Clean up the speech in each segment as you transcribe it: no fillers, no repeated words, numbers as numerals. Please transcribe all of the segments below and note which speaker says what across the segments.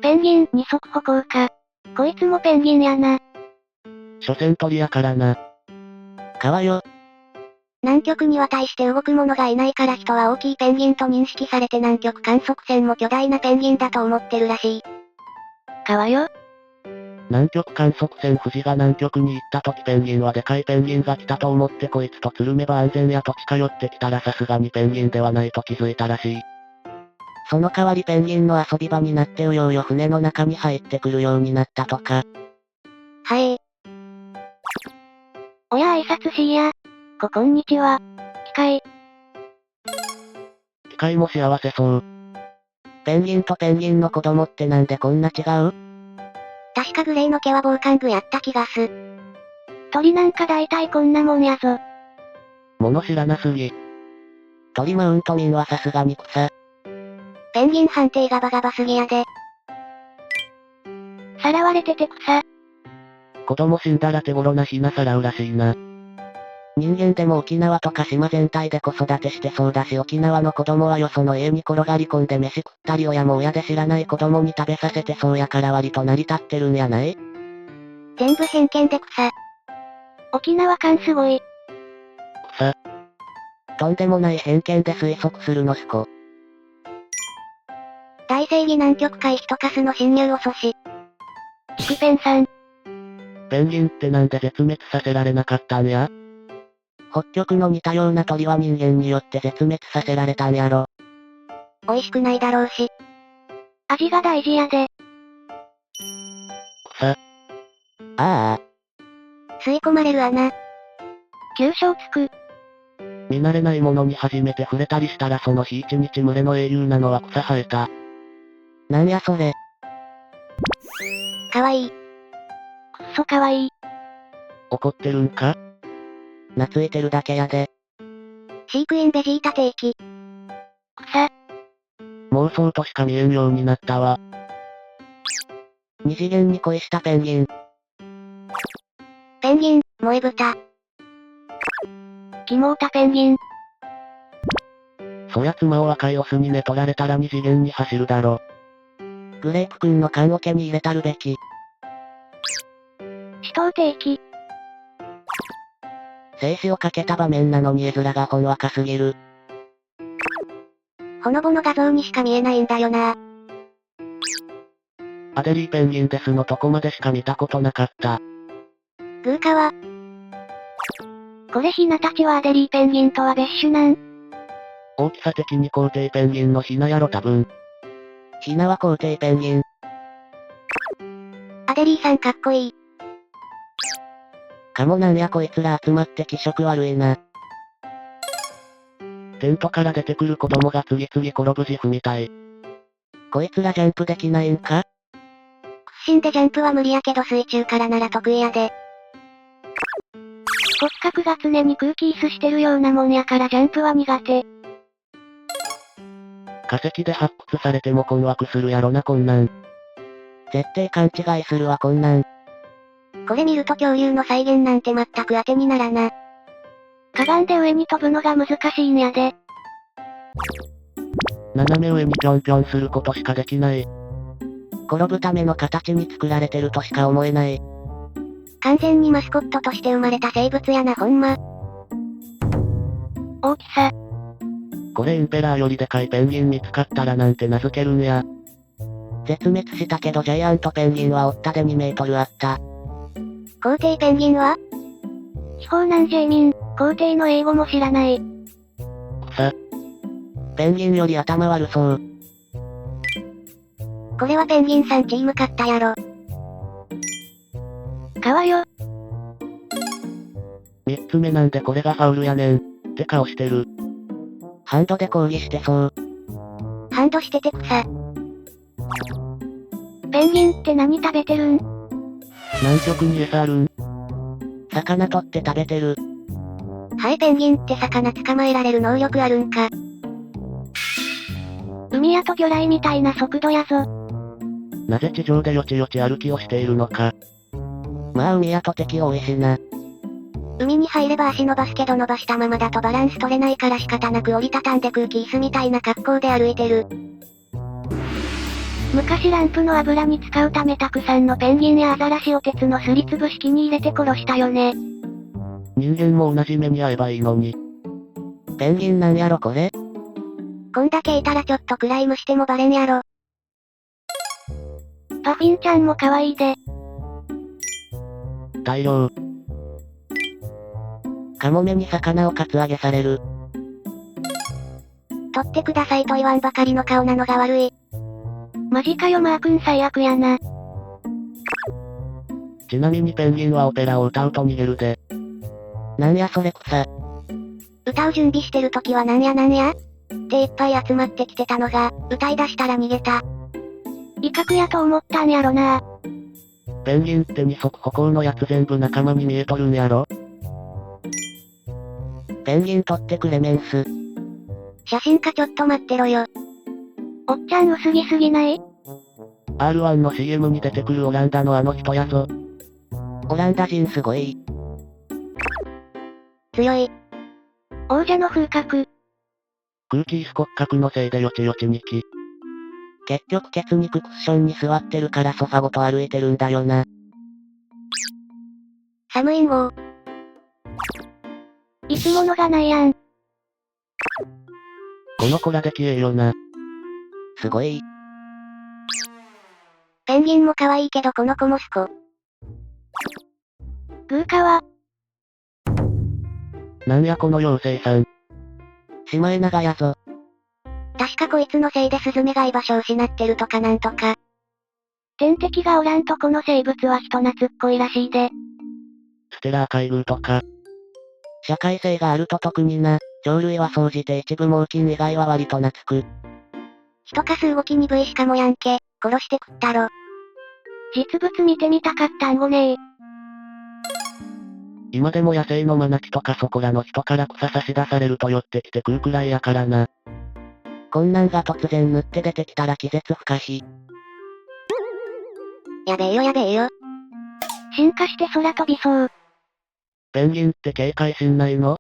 Speaker 1: ペンギン二足歩行か。こいつもペンギンやな。
Speaker 2: 所詮鳥やからな。
Speaker 3: 川よ。
Speaker 1: 南極には大して動くものがいないから人は大きいペンギンと認識されて南極観測船も巨大なペンギンだと思ってるらしい。川よ。
Speaker 2: 南極観測船富士が南極に行った時ペンギンはでかいペンギンが来たと思ってこいつとつるめば安全やと近寄ってきたらさすがにペンギンではないと気づいたらしい。
Speaker 3: その代わりペンギンの遊び場になってうようよ船の中に入ってくるようになったとか。
Speaker 1: はい。おや挨拶しいや。こんにちは。機械。
Speaker 2: 機械も幸せそう。
Speaker 3: ペンギンとペンギンの子供ってなんでこんな違う？
Speaker 1: 確かグレーの毛は防寒具やった気がす。鳥なんか大体こんなもんやぞ。
Speaker 2: 物知らなすぎ。
Speaker 3: 鳥マウント民はさすがに草。
Speaker 1: ペンギン判定がバカバすぎやで。さらわれてて草。
Speaker 2: 子供死んだら手頃なひなさらうらしいな。
Speaker 3: 人間でも沖縄とか島全体で子育てしてそうだし沖縄の子供はよその家に転がり込んで飯食ったり親も親で知らない子供に食べさせてそうやから割と成り立ってるんやない？
Speaker 1: 全部偏見で草。沖縄感すごい。
Speaker 2: 草。
Speaker 3: とんでもない偏見で推測するのすこ。
Speaker 1: 大正義南極海一カスの侵入を阻止。キクペンさん。
Speaker 2: ペンギンってなんで絶滅させられなかったんや？
Speaker 3: 北極の似たような鳥は人間によって絶滅させられたんやろ。
Speaker 1: 美味しくないだろうし。味が大事やで。
Speaker 2: 草。
Speaker 3: ああ。
Speaker 1: 吸い込まれる穴。急所つく。
Speaker 2: 見慣れないものに初めて触れたりしたらその日一日群れの英雄なのは草生えた。
Speaker 3: なんやそれ。
Speaker 1: かわいい。くっそかわいい。
Speaker 2: 怒ってるんか？
Speaker 3: 懐いてるだけやで。
Speaker 1: 飼育員ベジータ定期。草。
Speaker 2: 妄想としか見えんようになったわ。
Speaker 3: 二次元に恋したペンギン。
Speaker 1: ペンギン、萌え豚。キモータペンギン。
Speaker 2: そや妻を赤いオスに寝取られたら二次元に走るだろ。
Speaker 3: グレープ君の缶オケに入れたるべき。
Speaker 1: 死闘定期。
Speaker 3: 静止をかけた場面なのに絵面がほんわかすぎる。
Speaker 1: ほのぼの画像にしか見えないんだよな。
Speaker 2: アデリーペンギンですのとこまでしか見たことなかった。
Speaker 1: グーカワ。これヒナたちはアデリーペンギンとは別種なん？
Speaker 2: 大きさ的に皇帝ペンギンのヒナやろ多分。
Speaker 3: ヒナは皇帝ペンギン。
Speaker 1: アデリーさんかっこいい。
Speaker 3: かもなんやこいつら集まって気色悪いな。
Speaker 2: テントから出てくる子供が次々転ぶジフみたい。
Speaker 3: こいつらジャンプできないんか？
Speaker 1: 屈伸でジャンプは無理やけど水中からなら得意やで。骨格が常に空気椅子してるようなもんやからジャンプは苦手。
Speaker 2: 化石で発掘されても困惑するやろなこんなん。
Speaker 3: 絶対勘違いするわこんなん。
Speaker 1: これ見ると恐竜の再現なんて全く当てにならな。かがんで上に飛ぶのが難しいんやで。
Speaker 2: 斜め上にぴょんぴょんすることしかできない。
Speaker 3: 転ぶための形に作られてるとしか思えない。
Speaker 1: 完全にマスコットとして生まれた生物やなほんま。大きさ。
Speaker 2: これインペラーよりでかいペンギン見つかったらなんて名付けるんや。
Speaker 3: 絶滅したけどジャイアントペンギンは追ったで2メートルあった。
Speaker 1: 皇帝ペンギンは？秘宝なんジェイミン、皇帝の英語も知らない。
Speaker 2: 草。
Speaker 3: ペンギンより頭悪そう。
Speaker 1: これはペンギンさんチーム勝ったやろ。川よ。
Speaker 2: 三つ目なんでこれがファウルやねん。って顔してる。
Speaker 3: ハンドで抗議してそう。
Speaker 1: ハンドしてて草。ペンギンって何食べてるん？
Speaker 2: 南極に餌あるん？
Speaker 3: 魚取って食べてる。
Speaker 1: ハエペンギンって魚捕まえられる能力あるんか。海やと魚雷みたいな速度やぞ。
Speaker 2: なぜ地上でよちよち歩きをしているのか。
Speaker 3: まあ海やと敵多いしな。
Speaker 1: 海に入れば足伸ばすけど伸ばしたままだとバランス取れないから仕方なく折りたたんで空気椅子みたいな格好で歩いてる。昔ランプの油に使うためたくさんのペンギンやアザラシを鉄のすりつぶし器に入れて殺したよね。
Speaker 2: 人間も同じ目に遭えばいいのに。
Speaker 3: ペンギンなんやろこれ？
Speaker 1: こんだけいたらちょっとクライムしてもバレんやろ。パフィンちゃんも可愛いで。
Speaker 2: 大量。
Speaker 3: カモメに魚をカツアゲされる。
Speaker 1: 取ってくださいと言わんばかりの顔なのが悪い。マジかよマー君最悪やな。
Speaker 2: ちなみにペンギンはオペラを歌うと逃げるで。
Speaker 3: なんやそれ草。
Speaker 1: 歌う準備してる時はなんやっていっぱい集まってきてたのが、歌い出したら逃げた。威嚇やと思ったんやろな。
Speaker 2: ペンギンって二足歩行のやつ全部仲間に見えとるんやろ？
Speaker 3: ペンギン取ってくれメンス。
Speaker 1: 写真家ちょっと待ってろよ。おっちゃん薄着すぎない？
Speaker 2: R1 の CM に出てくるオランダのあの人やぞ。
Speaker 3: オランダ人すごい。
Speaker 1: 強い。王者の風格。
Speaker 2: 空気椅子骨格のせいでよちよちにき。
Speaker 3: 結局ケツ肉クッションに座ってるからソファごと歩いてるんだよな。
Speaker 1: サムインゴー。いつものがないやん。
Speaker 2: この子らできえよな。
Speaker 3: すごい。
Speaker 1: ペンギンも可愛いけどこの子もスコ。グーカワ。
Speaker 2: なんやこの妖精さん。
Speaker 3: シマエナガやぞ。
Speaker 1: 確かこいつのせいでスズメが居場所を失ってるとかなんとか。天敵がおらんとこの生物は人懐っこいらしいで。
Speaker 2: ステラー海軍とか。
Speaker 3: 社会性があると特にな。鳥類は総じて一部猛禽以外は割と懐く。
Speaker 1: 人かす動き鈍いしかもやんけ。殺して食ったろ。実物見てみたかったんごねー。
Speaker 2: 今でも野生のマナキとかそこらの人から草差し出されると寄ってきて食うくらいやからな。
Speaker 3: こんなんが突然塗って出てきたら気絶不可避。
Speaker 1: やべえよ。進化して空飛びそう。
Speaker 2: ペンギンって警戒心ないの？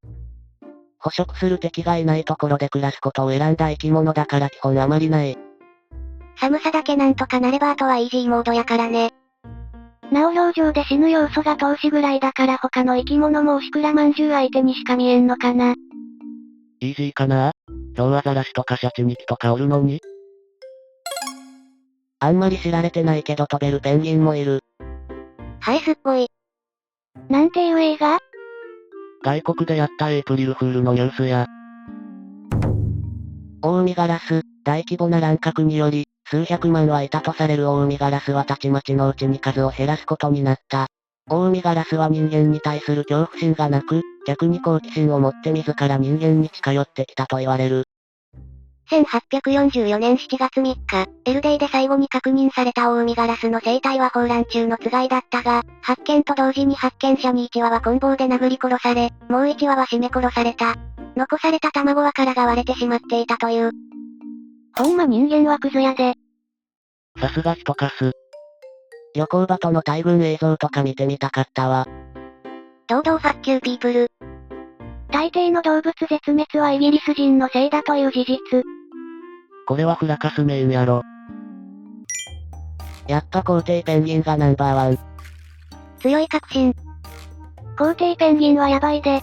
Speaker 3: 捕食する敵がいないところで暮らすことを選んだ生き物だから基本あまりない。
Speaker 1: 寒さだけなんとかなればあとはイージーモードやからね。なお表情で死ぬ要素が投資ぐらいだから他の生き物もおしくらまんじゅう相手にしか見えんのかな。
Speaker 2: イージーかな？ヒョウアザラシとかシャチニキとかおるのに？
Speaker 3: あんまり知られてないけど飛べるペンギンもいる。
Speaker 1: はいすっごい。なんていう映画？
Speaker 2: 外国でやったエイプリルフールのニュースや。
Speaker 3: オウミガラス、大規模な乱獲により、数百万はいたとされるオウミガラスはたちまちのうちに数を減らすことになった。オウミガラスは人間に対する恐怖心がなく、逆に好奇心を持って自ら人間に近寄ってきたと言われる。
Speaker 1: 1844年7月3日、エルデイで最後に確認されたオウミガラスの生態は放卵中のつがいだったが、発見と同時に発見者に1羽は棍棒で殴り殺され、もう1羽は絞め殺された。残された卵は殻が割れてしまっていたという。ほんま人間はクズやで。
Speaker 2: さすが人かす。
Speaker 3: 旅行バトの大群映像とか見てみたかったわ。
Speaker 1: 堂々ファッキューピープル。大抵の動物絶滅はイギリス人のせいだという事実。
Speaker 2: これはフラカスメインやろ。
Speaker 3: やっぱ皇帝ペンギンがナンバーワン。
Speaker 1: 強い確信。皇帝ペンギンはやばいで。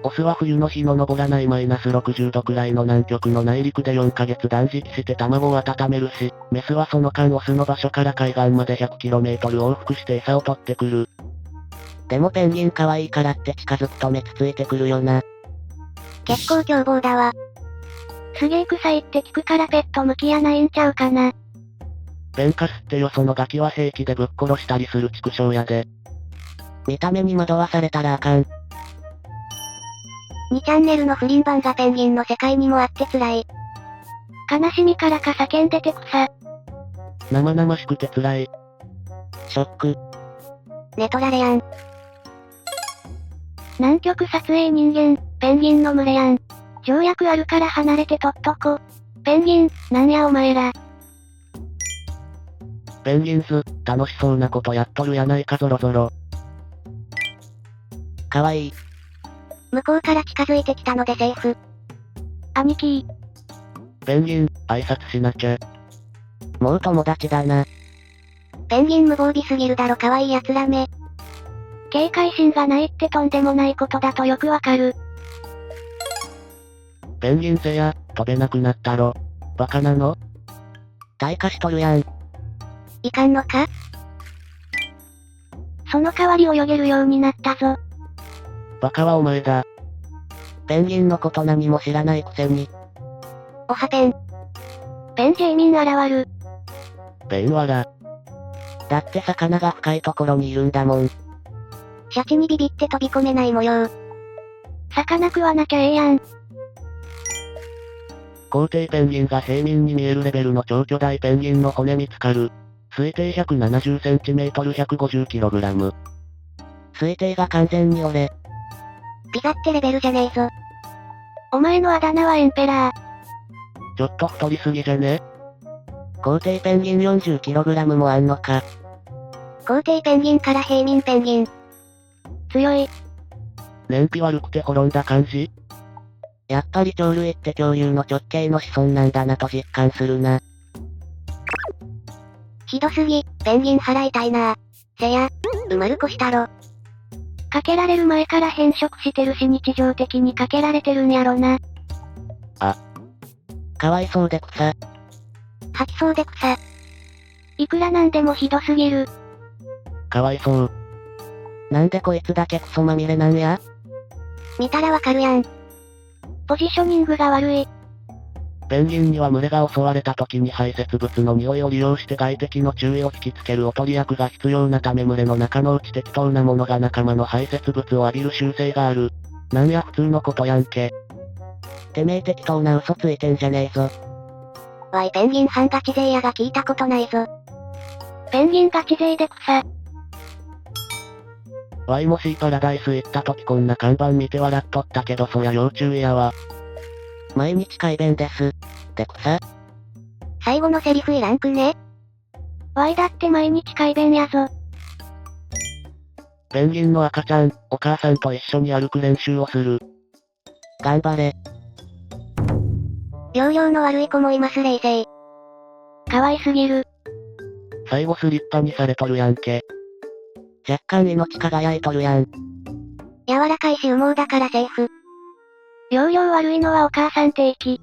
Speaker 2: オスは冬の日の昇らないマイナス60度くらいの南極の内陸で4ヶ月断食して卵を温めるし、メスはその間オスの場所から海岸まで 100km 往復して餌を取ってくる。
Speaker 3: でもペンギン可愛いからって近づくと目つついてくるよな。
Speaker 1: 結構凶暴だわ。すげえ臭いって聞くからペット向きやないんちゃうかな。
Speaker 2: ペンカスってよそのガキは平気でぶっ殺したりする畜生やで。
Speaker 3: 見た目に惑わされたらあかん。
Speaker 1: 2チャンネルの不倫版がペンギンの世界にもあって辛い。悲しみからか叫んでて草。
Speaker 2: 生々しくて辛い。
Speaker 3: ショック。
Speaker 1: 寝取られやん。南極撮影人間、ペンギンの群れやん。条約あるから離れてとっとこ。ペンギン、なんやお前ら。
Speaker 2: ペンギンズ、楽しそうなことやっとるやないかゾロゾロ。
Speaker 3: かわいい。
Speaker 1: 向こうから近づいてきたのでセーフ。兄貴。
Speaker 2: ペンギン、挨拶しなきゃ。
Speaker 3: もう友達だな。
Speaker 1: ペンギン無防備すぎるだろ可愛い奴らめ。
Speaker 4: 警戒心がないってとんでもないことだとよくわかる。
Speaker 2: ペンギンせや、飛べなくなったろ。バカなの？
Speaker 3: 退化しとるやん。
Speaker 1: いかんのか？
Speaker 4: その代わり泳げるようになったぞ。
Speaker 2: バカはお前だ。
Speaker 3: ペンギンのこと何も知らないくせに。
Speaker 1: おはペン。
Speaker 4: ペンジェイミン現る。
Speaker 2: ペンワラ。
Speaker 3: だって魚が深いところにいるんだもん。
Speaker 1: シャチにビビって飛び込めない模様。
Speaker 4: 魚食わなきゃええやん。
Speaker 2: 皇帝ペンギンが平民に見えるレベルの超巨大ペンギンの骨見つかる。推定 170cm150kg。
Speaker 3: 推定が完全に俺。
Speaker 1: ピザってレベルじゃねえぞ。
Speaker 4: お前のあだ名はエンペラー。
Speaker 2: ちょっと太りすぎじゃね？
Speaker 3: 皇帝ペンギン 40kg もあんのか。
Speaker 1: 皇帝ペンギンから平民ペンギン。
Speaker 4: 強い。
Speaker 2: 燃費悪くて滅んだ感じ？
Speaker 3: やっぱり鳥類って恐竜の直系の子孫なんだなと実感するな。
Speaker 1: ひどすぎ、ペンギン払いたいな。せや、埋まるこしたろ。
Speaker 4: かけられる前から変色してるし日常的にかけられてるんやろな。
Speaker 3: かわいそうで草。
Speaker 1: 吐きそうで草。
Speaker 4: いくらなんでもひどすぎる。
Speaker 2: かわいそう。
Speaker 3: なんでこいつだけクソまみれなんや？
Speaker 1: 見たらわかるやん。
Speaker 4: ポジショニングが悪い。
Speaker 2: ペンギンには群れが襲われた時に排泄物の匂いを利用して外敵の注意を引きつけるおとり役が必要なため群れの中のうち適当なものが仲間の排泄物を浴びる習性がある。なんや普通のことやんけ。
Speaker 3: てめえ適当な嘘ついてんじゃねえぞ。
Speaker 1: わいペンギン半ガチ勢やが聞いたことないぞ。
Speaker 4: ペンギンガチ勢で草。
Speaker 2: ワイもシーパラダイス行った時こんな看板見て笑っとったけどそりゃ要注意やわ。
Speaker 3: 毎日改便です。で草。
Speaker 1: 最後のセリフいらんくね？
Speaker 4: ワイだって毎日改便やぞ。
Speaker 2: ペンギンの赤ちゃん、お母さんと一緒に歩く練習をする。
Speaker 3: 頑張れ。
Speaker 1: 容量の悪い子もいますレイゼイ。
Speaker 4: 可愛すぎる。
Speaker 2: 最後スリッパにされとるやんけ。
Speaker 3: 若干命輝いとるやん。
Speaker 1: 柔らかいし羽毛だからセーフ。
Speaker 4: 容量悪いのはお母さん定期。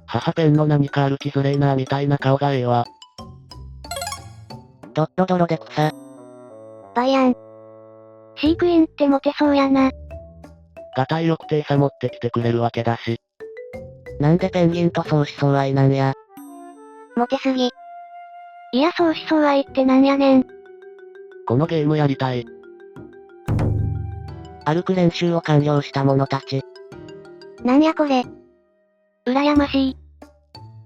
Speaker 2: 母ペンの何か歩きづれーなーみたいな顔がええわ。
Speaker 3: ドッロドロで草。
Speaker 1: バイアン。
Speaker 4: 飼育員ってモテそうやな。
Speaker 2: がたいよくて餌持ってきてくれるわけだし。
Speaker 3: なんでペンギンと相思相愛なんや。
Speaker 1: モテすぎ。
Speaker 4: いや相思相愛ってなんやねん。
Speaker 2: このゲームやりたい。
Speaker 3: 歩く練習を完了した者たち。
Speaker 1: なんやこれ。
Speaker 4: 羨ましい。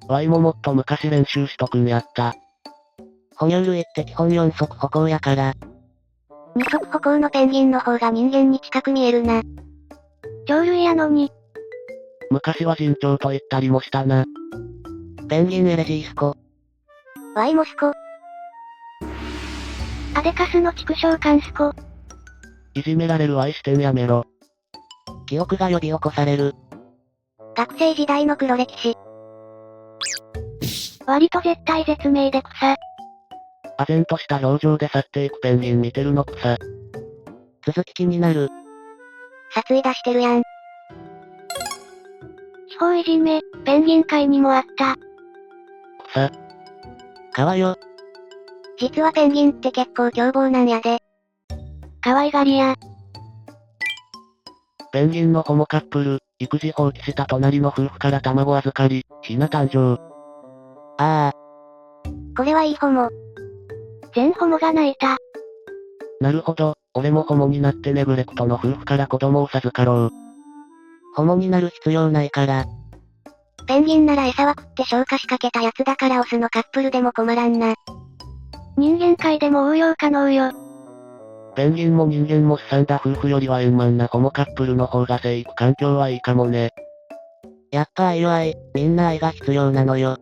Speaker 2: ワイももっと昔練習しとくんやった。
Speaker 3: 哺乳類って基本4足歩行やから。
Speaker 1: 二足歩行のペンギンの方が人間に近く見えるな。
Speaker 4: 鳥類やのに。
Speaker 2: 昔は人鳥と言ったりもしたな。
Speaker 3: ペンギンエレジースコ。
Speaker 1: ワイモスコ。
Speaker 4: アデカスの畜生カンスコ。
Speaker 2: いじめられるワイ視点やめろ。
Speaker 3: 記憶が呼び起こされる。
Speaker 1: 学生時代の黒歴史。
Speaker 4: 割と絶対絶命で草。
Speaker 2: 唖然とした表情で去っていくペンギン見てるの草。
Speaker 3: 続き気になる。
Speaker 1: 殺意出してるやん。
Speaker 4: 地方いじめ、ペンギン界にもあった。
Speaker 2: 草。
Speaker 3: 川よ。
Speaker 1: 実はペンギンって結構凶暴なんやで。
Speaker 4: 可愛がりや。
Speaker 2: ペンギンのホモカップル、育児放棄した隣の夫婦から卵預かり、ヒナ誕生。
Speaker 3: ああ。
Speaker 1: これはいいホモ。
Speaker 4: 全ホモが泣いた。
Speaker 2: なるほど、俺もホモになってネグレクトの夫婦から子供を授かろう。
Speaker 3: ホモになる必要ないから。
Speaker 1: ペンギンなら餌は食って消化しかけたやつだからオスのカップルでも困らんな。
Speaker 4: 人間界でも応用可能よ。
Speaker 2: ペンギンも人間もすさんだ夫婦よりは円満なホモカップルの方が生育環境はいいかもね。
Speaker 3: やっぱ愛よ愛、みんな愛が必要なのよ。